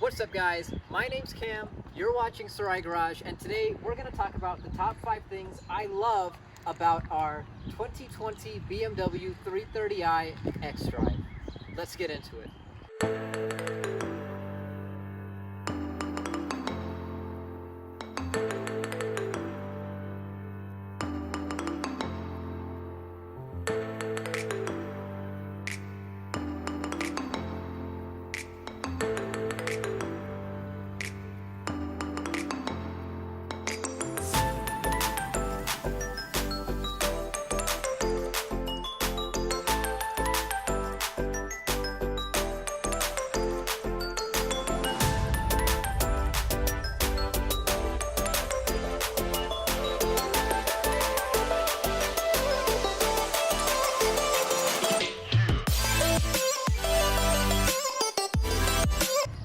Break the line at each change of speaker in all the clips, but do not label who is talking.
What's up guys, my name's Cam, you're watching Sarai Garage, and today we're going to talk about the top 5 things I love about our 2020 BMW 330i X-Drive. Let's get into it.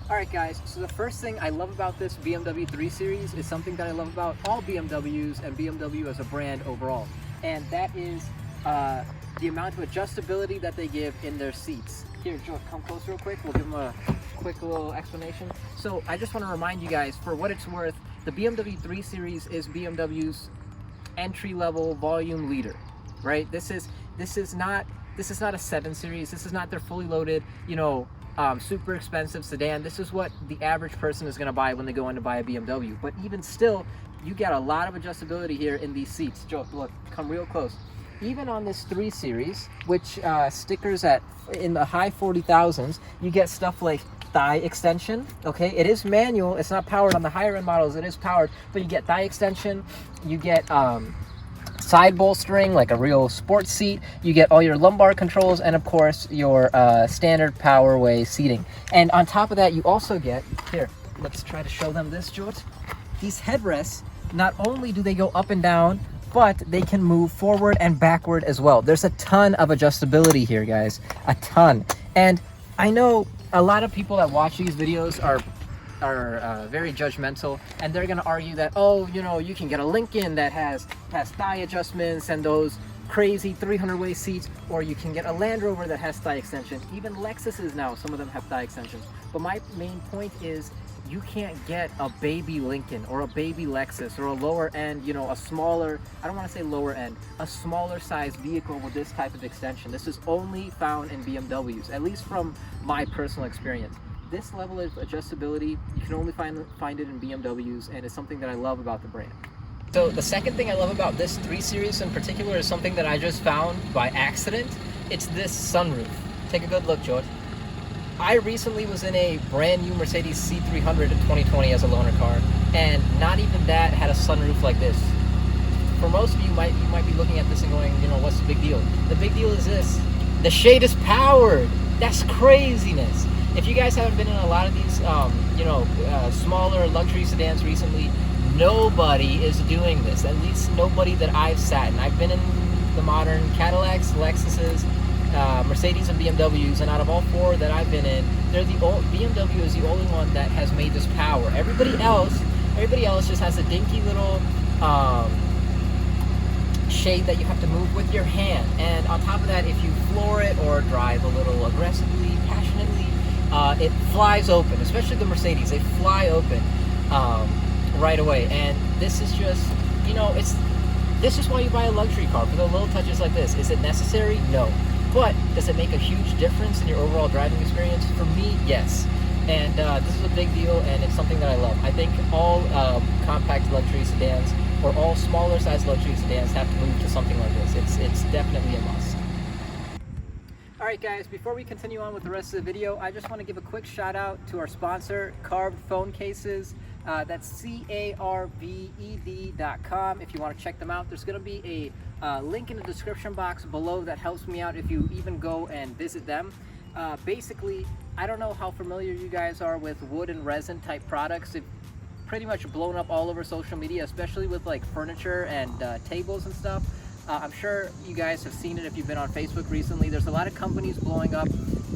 Alright guys, so the first thing I love about this BMW 3 Series is something that I love about all BMWs and BMW as a brand overall. And that is the amount of adjustability that they give in their seats. Here, Joe, come close real quick. We'll give them a quick little explanation. So I just want to remind you guys, for what it's worth, the BMW 3 Series is BMW's entry-level volume leader, right? This is not a 7 Series. This is not their fully loaded, super expensive sedan. This is what the average person is going to buy when they go in to buy a BMW. But even still, you get a lot of adjustability here in these seats. Joe, look, come real close. Even on this 3 Series, which stickers in the high 40,000s, you get stuff like thigh extension. Okay, it is manual, it's not powered. On the higher end models it is powered, but you get thigh extension, you get side bolstering like a real sports seat, you get all your lumbar controls, and of course your standard Powerway seating. And on top of that, you also get, here, let's try to show them this, George. These headrests, not only do they go up and down, but they can move forward and backward as well. There's a ton of adjustability here, guys, a ton. And I know a lot of people that watch these videos are very judgmental, and they're gonna argue that, oh, you can get a Lincoln that has thigh adjustments and those crazy 300-way seats, or you can get a Land Rover that has thigh extension. Even Lexuses now, some of them have thigh extensions. But my main point is, you can't get a baby Lincoln or a baby Lexus or a lower end, a smaller, I don't want to say lower end, a smaller size vehicle with this type of extension. This is only found in BMWs, at least from my personal experience. This level of adjustability, you can only find it in BMWs, and it's something that I love about the brand. So the second thing I love about this 3 Series in particular is something that I just found by accident. It's this sunroof. Take a good look, George. I recently was in a brand new Mercedes C300 in 2020 as a loaner car, and not even that had a sunroof like this. For most of you, you might be looking at this and going, what's the big deal? The big deal is this: the shade is powered. That's craziness. If you guys haven't been in a lot of these, smaller luxury sedans recently, nobody is doing this. At least nobody that I've sat in. I've been in the modern Cadillacs, Lexuses, Mercedes, and BMWs, and out of all 4 that I've been in, BMW is the only one that has made this power. Everybody else just has a dinky little shade that you have to move with your hand. And on top of that, if you floor it or drive a little aggressively, passionately, it flies open. Especially the Mercedes, they fly open right away. And this is just, this is why you buy a luxury car, for the little touches like this. Is it necessary? No. But does it make a huge difference in your overall driving experience? For me, yes. And this is a big deal, and it's something that I love. I think all compact luxury sedans, or all smaller size luxury sedans, have to move to something like this. It's definitely a must. Alright guys, before we continue on with the rest of the video, I just want to give a quick shout out to our sponsor, Carved Phone Cases. That's carved.com. If you want to check them out, there's going to be a link in the description box below that helps me out if you even go and visit them. Basically, I don't know how familiar you guys are with wood and resin type products. It's pretty much blown up all over social media, especially with like furniture and tables and stuff. I'm sure you guys have seen it if you've been on Facebook recently. There's a lot of companies blowing up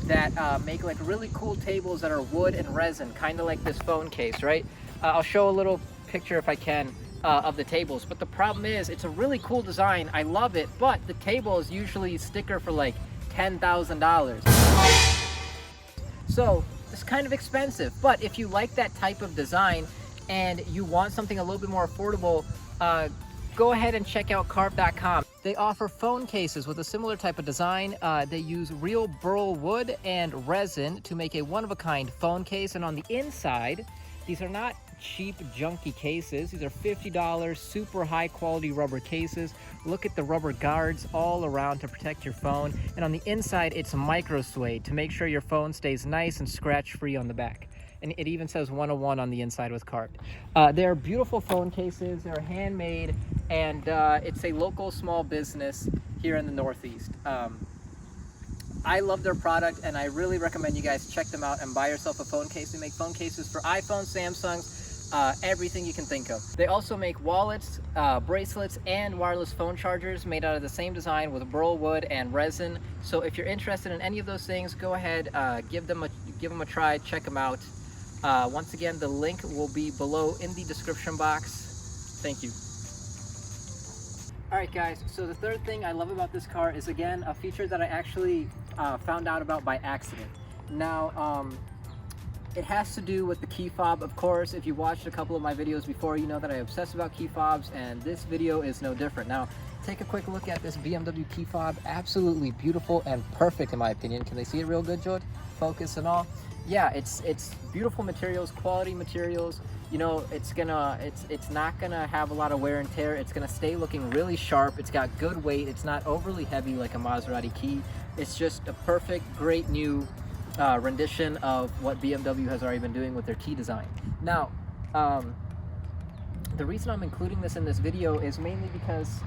that make like really cool tables that are wood and resin, kind of like this phone case, right? I'll show a little picture if I can of the tables, but the problem is it's a really cool design. I love it, but the table is usually a sticker for like $10,000. So it's kind of expensive. But if you like that type of design and you want something a little bit more affordable, go ahead and check out carve.com. They offer phone cases with a similar type of design. They use real burl wood and resin to make a one-of-a-kind phone case. And on the inside, these are not cheap, junky cases. These are $50, super high-quality rubber cases. Look at the rubber guards all around to protect your phone. And on the inside, it's micro suede to make sure your phone stays nice and scratch-free on the back. And it even says 101 on the inside with carved. They're beautiful phone cases. They're handmade, and it's a local small business here in the Northeast. I love their product, and I really recommend you guys check them out and buy yourself a phone case. They make phone cases for iPhones, Samsungs, everything you can think of. They also make wallets, bracelets, and wireless phone chargers made out of the same design with burl wood and resin. So if you're interested in any of those things, go ahead, give them a try, check them out. Once again, the link will be below in the description box. Thank you. Alright guys, so the third thing I love about this car is, again, a feature that I actually found out about by accident. Now, it has to do with the key fob. Of course, if you watched a couple of my videos before, you know that I obsess about key fobs, and this video is no different. Now, take a quick look at this BMW key fob. Absolutely beautiful and perfect in my opinion. Can they see it real good, George? Focus and all. Yeah, it's beautiful materials, quality materials. You know, it's not gonna have a lot of wear and tear. It's gonna stay looking really sharp. It's got good weight. It's not overly heavy like a Maserati key. It's just a perfect, great new rendition of what BMW has already been doing with their key design. Now, the reason I'm including this in this video is mainly because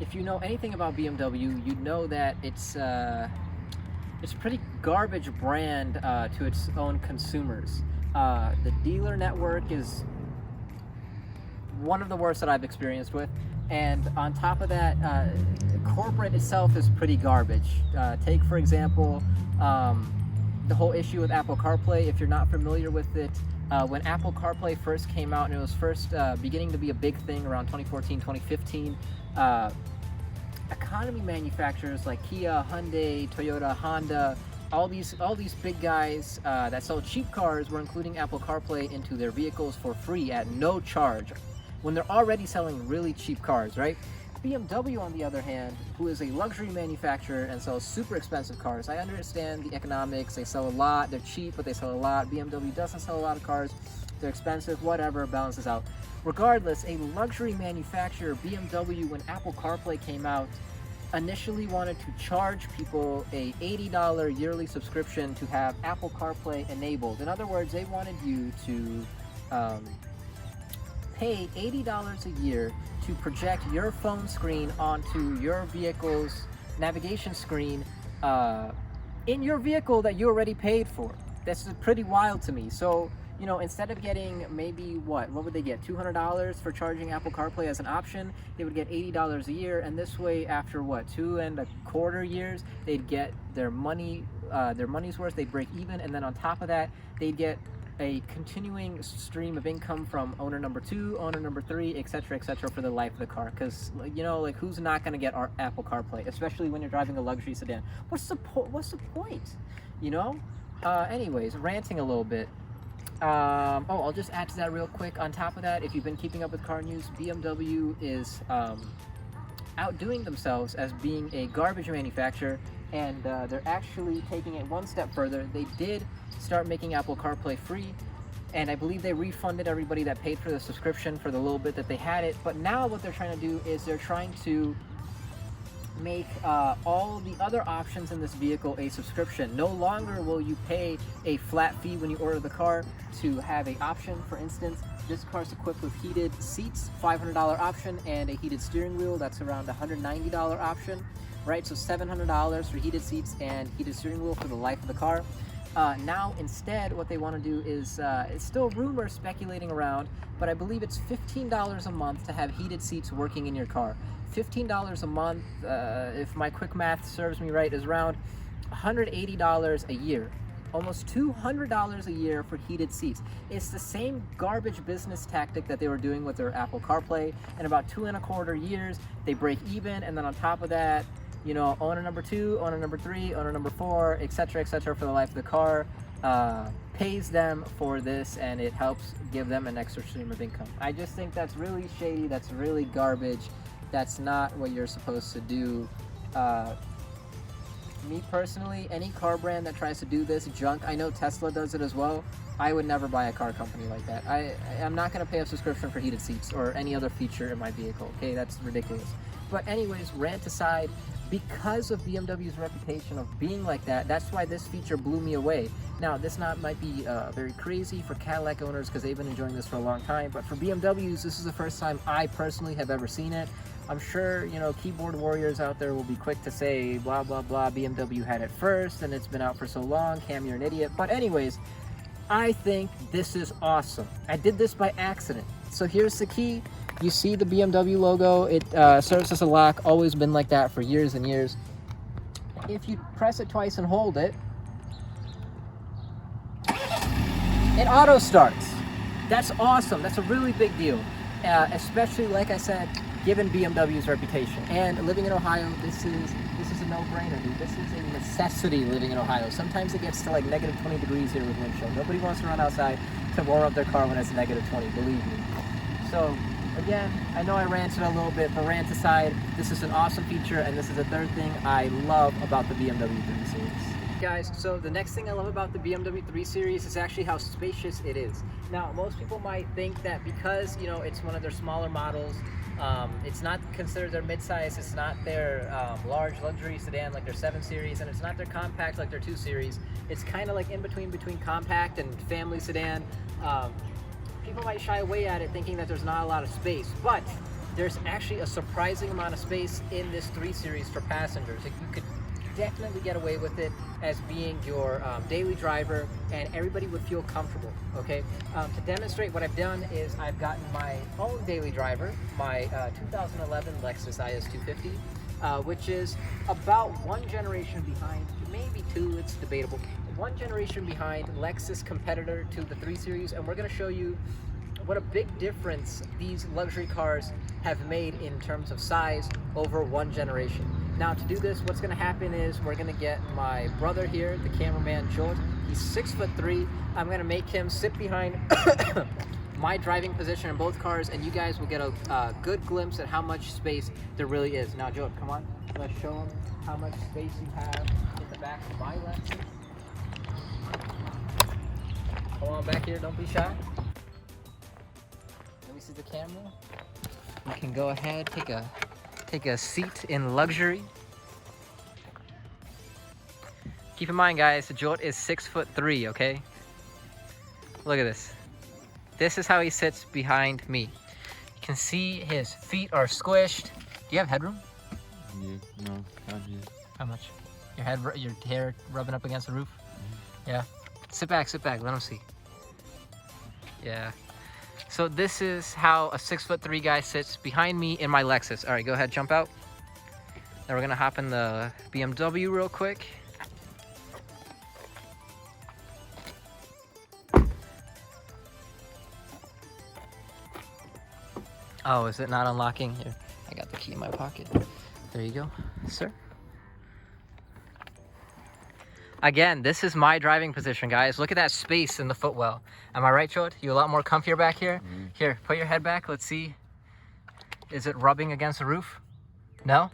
if you know anything about BMW, you know that it's a pretty garbage brand to its own consumers. The dealer network is one of the worst that I've experienced with, and on top of that, corporate itself is pretty garbage. Take, for example, the whole issue with Apple CarPlay. If you're not familiar with it, when Apple CarPlay first came out and it was first beginning to be a big thing around 2014, 2015, economy manufacturers like Kia, Hyundai, Toyota, Honda, all these big guys that sell cheap cars were including Apple CarPlay into their vehicles for free at no charge, when they're already selling really cheap cars, right? BMW, on the other hand, who is a luxury manufacturer and sells super expensive cars, I understand the economics. They sell a lot, they're cheap, but they sell a lot. BMW doesn't sell a lot of cars, they're expensive, whatever, balances out. Regardless, a luxury manufacturer, BMW, when Apple CarPlay came out, initially wanted to charge people a $80 yearly subscription to have Apple CarPlay enabled. In other words, they wanted you to pay $80 a year to project your phone screen onto your vehicle's navigation screen in your vehicle that you already paid for. That's pretty wild to me. So, you know, instead of getting maybe what would they get? $200 for charging Apple CarPlay as an option, they would get $80 a year, and this way, after what, 2.25 years, they'd get their money's worth. They'd break even, and then on top of that, they'd get a continuing stream of income from owner number 2, owner number 3, etc., for the life of the car. Because, you know, like, who's not going to get our Apple CarPlay, especially when you're driving a luxury sedan? What's the point? You know? Anyways, ranting a little bit. I'll just add to that real quick. On top of that, if you've been keeping up with car news, BMW is outdoing themselves as being a garbage manufacturer, and they're actually taking it one step further. They did start making Apple CarPlay free, and I believe they refunded everybody that paid for the subscription for the little bit that they had it. But now what they're trying to do is they're trying to make all the other options in this vehicle a subscription. No longer will you pay a flat fee when you order the car to have an option. For instance, this car is equipped with heated seats, $500 option, and a heated steering wheel. That's around $190 option, right? So $700 for heated seats and heated steering wheel for the life of the car. Now, instead, what they want to do is, it's still rumors speculating around, but I believe it's $15 a month to have heated seats working in your car. $15 a month, if my quick math serves me right, is around $180 a year. Almost $200 a year for heated seats. It's the same garbage business tactic that they were doing with their Apple CarPlay. In about 2.25 years, they break even, and then on top of that, you know, owner number 2, owner number 3, owner number 4, etc., for the life of the car. pays them for this, and it helps give them an extra stream of income. I just think that's really shady. That's really garbage. That's not what you're supposed to do. Me personally, any car brand that tries to do this junk, I know Tesla does it as well. I would never buy a car company like that. I'm not going to pay a subscription for heated seats or any other feature in my vehicle. Okay, that's ridiculous. But anyways, rant aside, because of BMW's reputation of being like that, that's why this feature blew me away. Now, this might be very crazy for Cadillac owners because they've been enjoying this for a long time, but for BMWs, this is the first time I personally have ever seen it. I'm sure, you know, keyboard warriors out there will be quick to say, blah, blah, blah, BMW had it first, and it's been out for so long, Cam, you're an idiot. But anyways, I think this is awesome. I did this by accident. So here's the key. You see the BMW logo. It serves as a lock, always been like that for years and years. If you press it twice and hold it, it auto starts. That's awesome. That's a really big deal. Especially, like I said, given BMW's reputation. And living in Ohio, this is a no-brainer, dude. This is a necessity living in Ohio. Sometimes it gets to like negative 20 degrees here with wind chill. Nobody wants to run outside to warm up their car when it's negative 20, believe me. So again, I know I ranted a little bit, but rant aside, this is an awesome feature, and this is the third thing I love about the BMW 3 Series. Guys, so the next thing I love about the BMW 3 Series is actually how spacious it is. Now, most people might think that because, you know, it's one of their smaller models, it's not considered their midsize, it's not their large luxury sedan like their 7 Series, and it's not their compact like their 2 Series. It's kind of like in between compact and family sedan. People might shy away at it thinking that there's not a lot of space, but there's actually a surprising amount of space in this 3 Series for passengers. Like, you could definitely get away with it as being your daily driver, and everybody would feel comfortable. Okay, to demonstrate what I've done is I've gotten my own daily driver, my 2011 Lexus IS 250, which is about one generation behind, maybe two, it's debatable, one generation behind Lexus competitor to the 3 Series, and we're going to show you what a big difference these luxury cars have made in terms of size over one generation. Now, to do this, what's going to happen is we're going to get my brother here, the cameraman George. He's 6'3". I'm going to make him sit behind my driving position in both cars, and you guys will get a good glimpse at how much space there really is. Now, George, come on. Let's show him how much space you have in the back of my Lexus. Come on back here. Don't be shy. Let me see the camera. You can go ahead, take a seat in luxury. Keep in mind, guys, Jot is 6'3", okay? Look at this. This is how he sits behind me. You can see his feet are squished. Do you have headroom?
Yeah, no, not yet.
How much? Your hair rubbing up against the roof? Mm-hmm. Yeah. Sit back, let him see. Yeah. So this is how a 6'3" guy sits behind me in my Lexus. All right, go ahead, jump out. Now we're gonna hop in the BMW real quick. Oh, is it not unlocking? Here, I got the key in my pocket. There you go, sir. Again, this is my driving position, guys. Look at that space in the footwell. Am I right, Chod? You a lot more comfier back here? Mm-hmm. Here, put your head back. Let's see. Is it rubbing against the roof? No?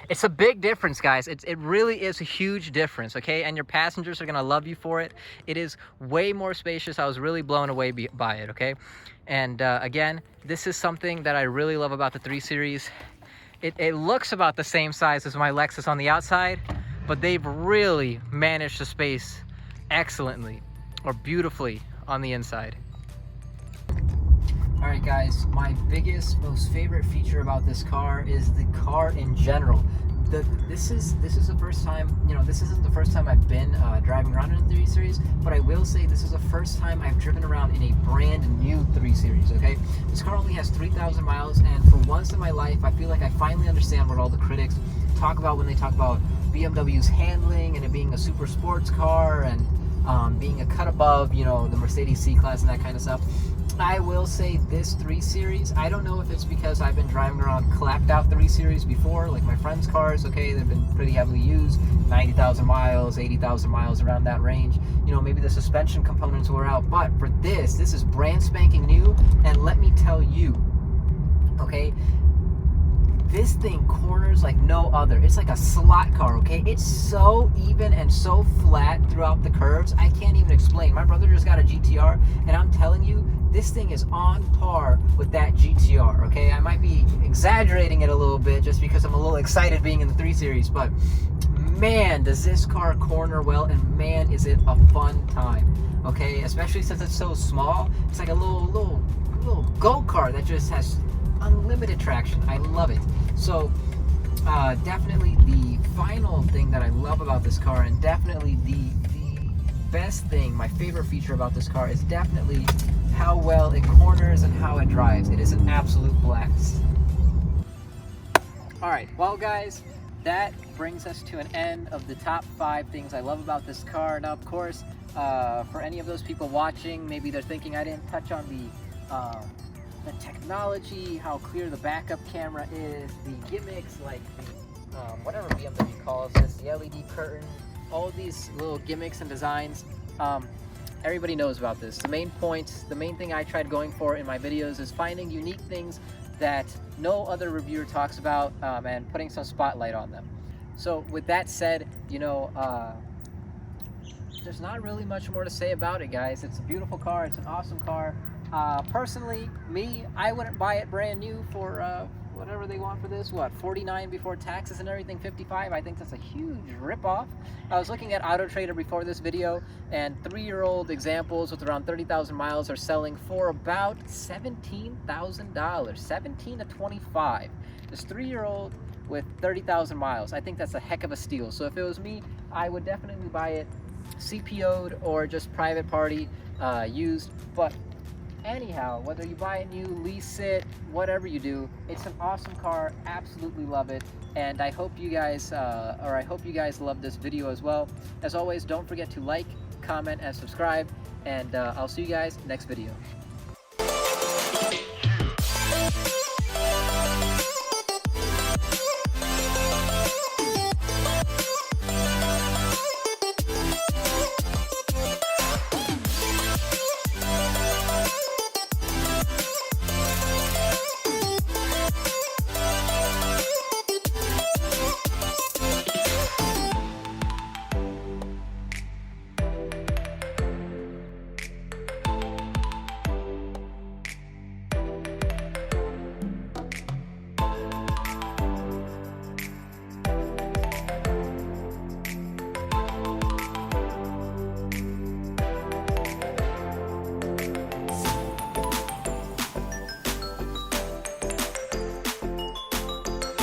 It's a big difference, guys. It really is a huge difference, okay? And your passengers are gonna love you for it. It is way more spacious. I was really blown away by it, okay? And again, this is something that I really love about the 3 Series. It looks about the same size as my Lexus on the outside, but they've really managed the space excellently or beautifully on the inside. All right, guys, my biggest, most favorite feature about this car is the car in general. This is the first time, you know, this isn't the first time I've been driving around in a 3 Series, but I will say this is the first time I've driven around in a brand new 3 Series, okay? This car only has 3,000 miles, and for once in my life, I feel like I finally understand what all the critics talk about when they talk about BMW's handling and it being a super sports car and being a cut above, you know, the Mercedes C-Class and that kind of stuff. I will say this 3 Series, I don't know if it's because I've been driving around clapped out 3 Series before, like my friends' cars, okay, they've been pretty heavily used, 90,000 miles, 80,000 miles, around that range. You know, maybe the suspension components were out, but for this is brand spanking new, and let me tell you, okay, this thing corners like no other. It's like a slot car, okay? It's so even and so flat throughout the curves. I can't even explain. My brother just got a GTR, and I'm telling you, this thing is on par with that GTR, okay? I might be exaggerating it a little bit just because I'm a little excited being in the 3 Series, but man, does this car corner well, and man, is it a fun time, okay? Especially since it's so small. It's like a little go-kart that just has unlimited traction. I love it. So definitely the final thing that I love about this car, and definitely the best thing, my favorite feature about this car, is definitely how well it corners and how it drives. It is an absolute blast. Alright, well guys, that brings us to an end of the top 5 things I love about this car. Now of course, for any of those people watching, maybe they're thinking I didn't touch on the technology, how clear the backup camera is, the gimmicks like the, whatever BMW calls this, the LED curtain, all of these little gimmicks and designs. Everybody knows about this. The main point, the main thing I tried going for in my videos is finding unique things that no other reviewer talks about, and putting some spotlight on them. So with that said, you know, there's not really much more to say about it, guys. It's a beautiful car. It's an awesome car. Personally, I wouldn't buy it brand new for whatever they want for this. What, 49 before taxes and everything, 55? I think that's a huge ripoff. I was looking at Auto Trader before this video, and 3-year-old examples with around 30,000 miles are selling for about $17,000, 17 to 25. This 3-year-old with 30,000 miles. I think that's a heck of a steal. So if it was me, I would definitely buy it CPO'd or just private party used. But anyhow, whether you buy it new, lease it, whatever you do, it's an awesome car. Absolutely love it, and I hope you guys love this video as well. As always, don't forget to like, comment, and subscribe, and I'll see you guys next video.